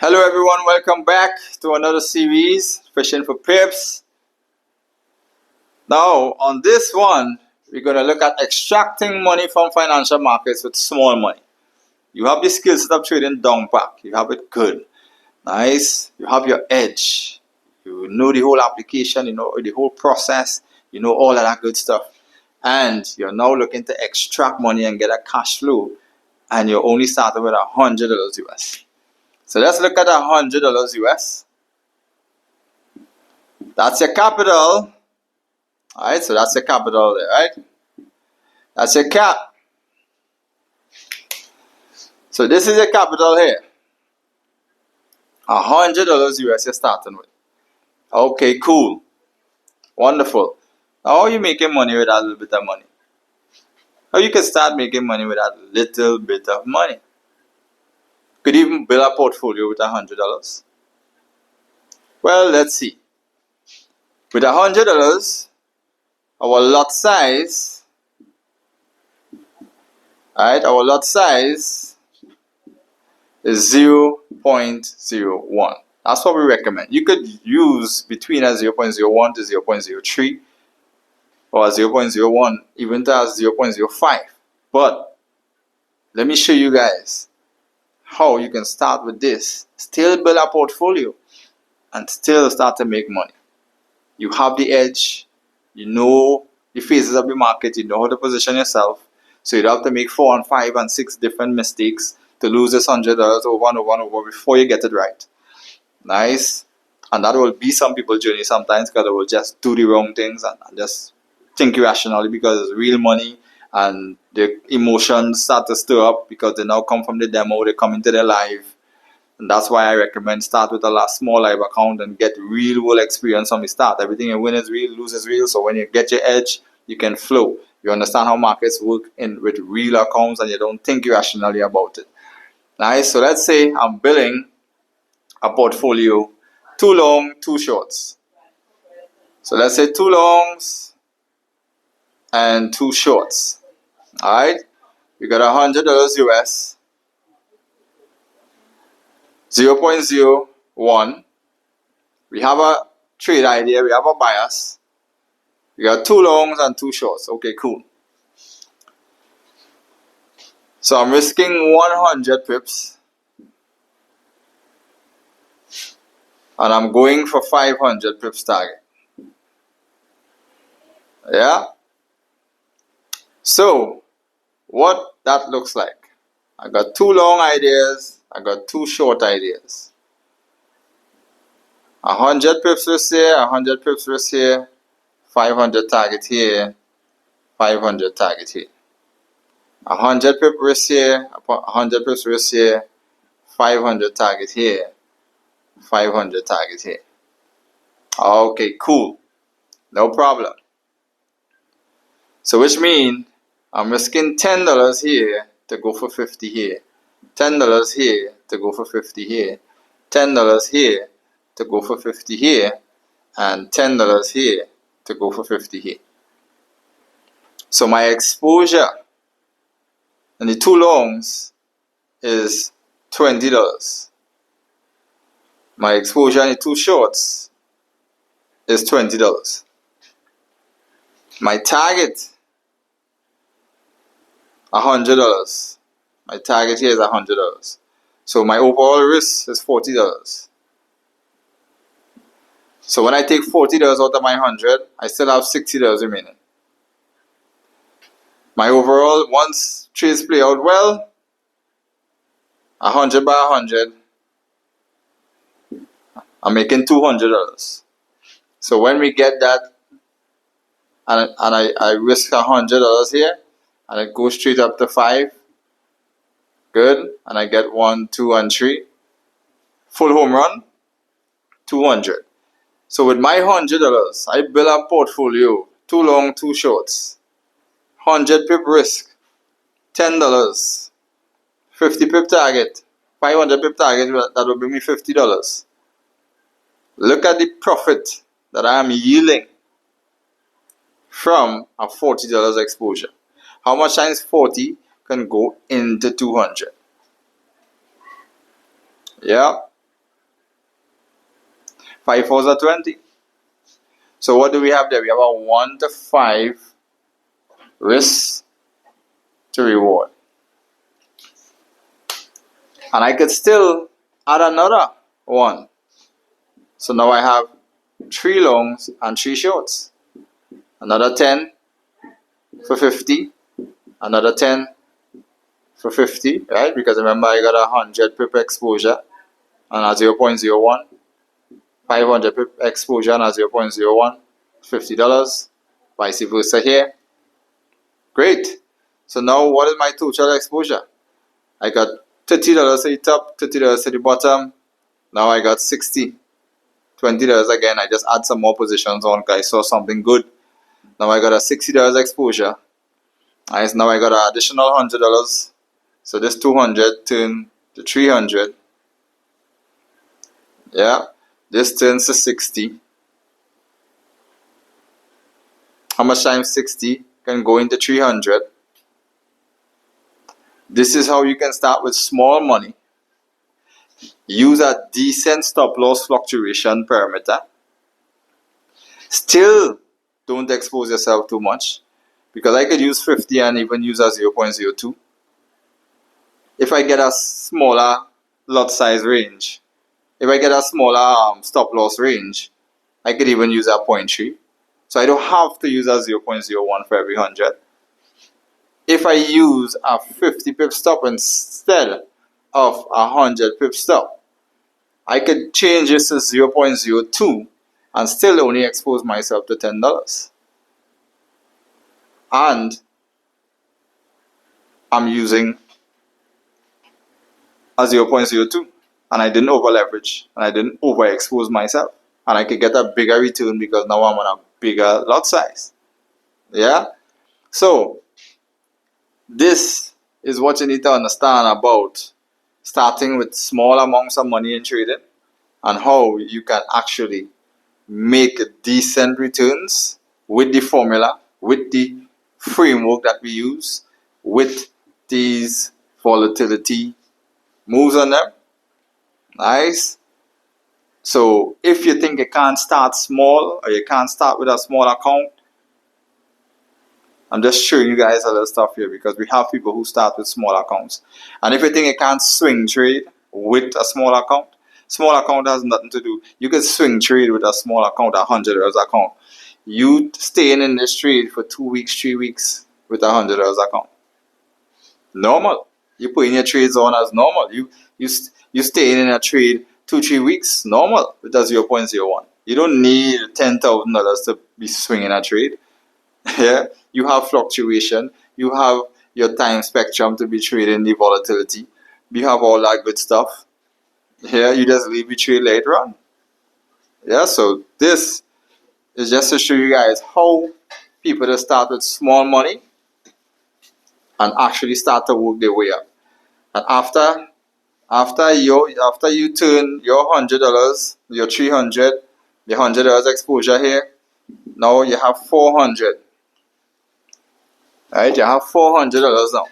Hello everyone, welcome back to another series, Fishing for Pips. Now, on this one, we're going to look at extracting money from financial markets with small money. You have the skill set of trading down pack. You have it good. Nice. You have your edge. You know the whole application, you know the whole process, you know all of that good stuff. And you're now looking to extract money and get a cash flow. And you're only starting with $100 US. So let's look at $100 US. That's your capital. Alright, so that's your capital there, right? That's your cap. So this is your capital here. $100 US you're starting with. Okay, cool. Wonderful. Now how are you making money with that little bit of money? How you can start making money with that little bit of money? Could even build a portfolio with $100. Well, let's see. With $100, our lot size, our lot size is 0.01. That's what we recommend. You could use between a 0.01 to 0.03 or 0.01 even to 0.05. But let me show you guys how you can start with this, still build a portfolio and still start to make money. You have the edge, you know the phases of the market, you know how to position yourself, so you don't have to make 4 and 5 and 6 different mistakes to lose this $100 over and over and over before you get it right. Nice. And that will be some people's journey sometimes, because they will just do the wrong things and just think irrationally because it's real money and the emotions start to stir up because they now come from the demo, they come into their live. And that's why I recommend start with a small live account and get real world experience from the start. Everything you win is real, lose is real. So when you get your edge, you can flow. You understand how markets work with real accounts and you don't think irrationally about it. Nice. So let's say I'm building a portfolio, 2 long, 2 shorts. So let's say 2 longs and 2 shorts. Alright. We got $100 US. 0.01. We have a trade idea, we have a bias. We got 2 longs and 2 shorts. Okay, cool. So I'm risking 100 pips. And I'm going for 500 pips target. Yeah? So, what that looks like. I got 2 long ideas, I got 2 short ideas. 100 pips risk here, 100 pips risk here, 500 target here, 500 target here. 100 pip risk here, 100 pips risk here, 500 target here, 500 target here. Okay, cool. No problem. So which means I'm risking $10 here to go for 50 here. $10 here to go for 50 here. $10 here to go for 50 here. And $10 here to go for 50 here. So my exposure in the 2 longs is $20. My exposure in the 2 shorts is $20. My target, $100. My target here is $100. So my overall risk is $40. So when I take $40 out of my 100, I still have $60 remaining. My overall, once trades play out well, 100 by 100, I'm making $200. So when we get that, and I risk $100 here, and it goes straight up to 5, good, and I get 1, 2, and 3, full home run, 200. So with my $100, I build a portfolio, 2 long, 2 shorts, 100 pip risk, $10, 50 pip target, 500 pip target, that will bring me $50. Look at the profit that I am yielding from a $40 exposure. How much times 40 can go into 200? Yeah. 5 fours are 20. So what do we have there? We have a 1 to 5 risk to reward. And I could still add another 1. So now I have 3 longs and 3 shorts. Another 10 for 50. Another 10 for 50, right? Because remember I got 100 pip exposure and a 0.01. 500 pip exposure and a 0.01. $50. Vice versa here. Great. So now what is my total exposure? I got $30 to the top, $30 to the bottom. Now I got 60. $20 again. I just add some more positions on because I saw something good. Now I got a $60 exposure. Now I got an additional $100. So this 200 turned to 300. Yeah. This turns to 60. How much times 60 can go into 300? This is how you can start with small money. Use a decent stop loss fluctuation parameter. Still don't expose yourself too much, because I could use 50 and even use a 0.02. If I get a smaller lot size range, if I get a smaller stop loss range, I could even use a 0.3. So I don't have to use a 0.01 for every 100. If I use a 50 pip stop instead of a 100 pip stop, I could change this to 0.02 and still only expose myself to $10. And I'm using a 0.02 and I didn't over leverage and I didn't overexpose myself, and I could get a bigger return because now I'm on a bigger lot size. Yeah? So this is what you need to understand about starting with small amounts of money in trading and how you can actually make decent returns with the formula, with the framework that we use, with these volatility moves on them. Nice. So if you think you can't start small or you can't start with a small account, I'm just showing you guys a little stuff here because we have people who start with small accounts. And if you think you can't swing trade with a small account has nothing to do. You can swing trade with a small account, $100 account. You staying in this trade for 2 weeks, 3 weeks with $100 account. Normal. You put in your trades on as normal. You staying in a trade 2-3 weeks, normal with a 0.01. You don't need $10,000 to be swinging a trade. Yeah, you have fluctuation. You have your time spectrum to be trading the volatility. You have all that good stuff. Yeah, you just leave your trade later on. Yeah, so this is just to show you guys how people that start with small money and actually start to work their way up. And after you turn your $100, your 300, your $100 exposure here, now you have 400. Right, you have $400 now.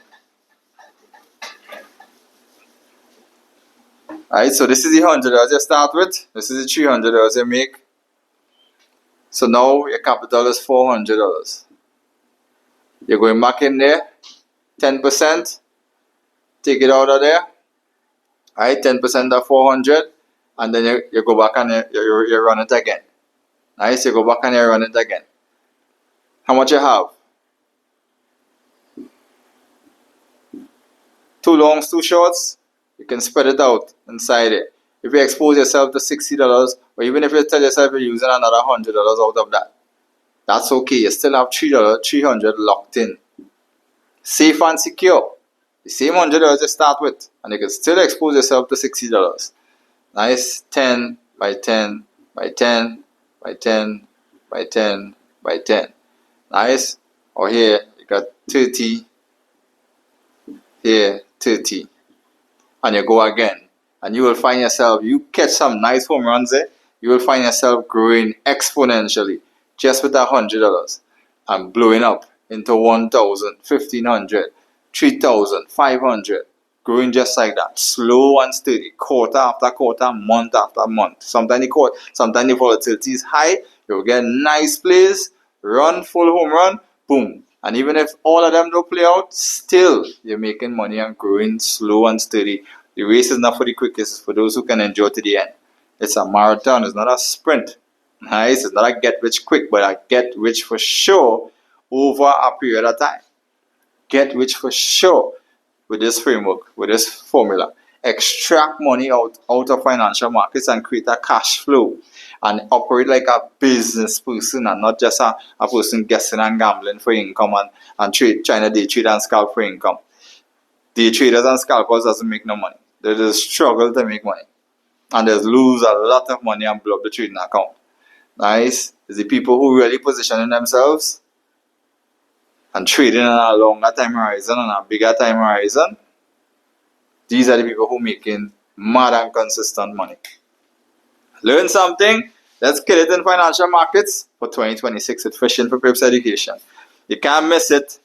Alright, so this is the $100 you start with. This is the $300 you make. So now your capital is $400. You're going back in there, 10%. Take it out of there. Alright, 10% of 400, and then you go back and you run it again. Nice, you go back and you run it again. How much you have? 2 longs, 2 shorts. You can spread it out inside it. If you expose yourself to $60, or even if you tell yourself you're using another $100 out of that, that's okay. You still have $300 locked in. Safe and secure. The same $100 you start with, and you can still expose yourself to $60. Nice. 10 by 10 by 10 by 10 by 10 by 10. Nice. Or here you got 30. Here 30. And you go again. And you will find yourself, you catch some nice home runs there, you will find yourself growing exponentially just with $100 and blowing up into 1,000, 1,500, 3,000, 500. growing just like that, slow and steady, quarter after quarter, month after month. Sometimes the volatility is high, you'll get nice plays, run, full home run, boom. And even if all of them don't play out, still you're making money and growing slow and steady. The race is not for the quickest, it's for those who can endure to the end. It's a marathon, it's not a sprint. Nice, it's not a get rich quick, but a get rich for sure over a period of time. Get rich for sure with this framework, with this formula. Extract money out of financial markets and create a cash flow and operate like a business person and not just a person guessing and gambling for income and trying to day trade and scalp for income. Day traders and scalpers doesn't make no money. They just struggle to make money. And they lose a lot of money and blow up the trading account. Nice. It's the people who really positioning themselves and trading on a longer time horizon and a bigger time horizon. These are the people who making mad and consistent money. Learn something. Let's kill it in financial markets for 2026 with Fishing for Pips Education. You can't miss it.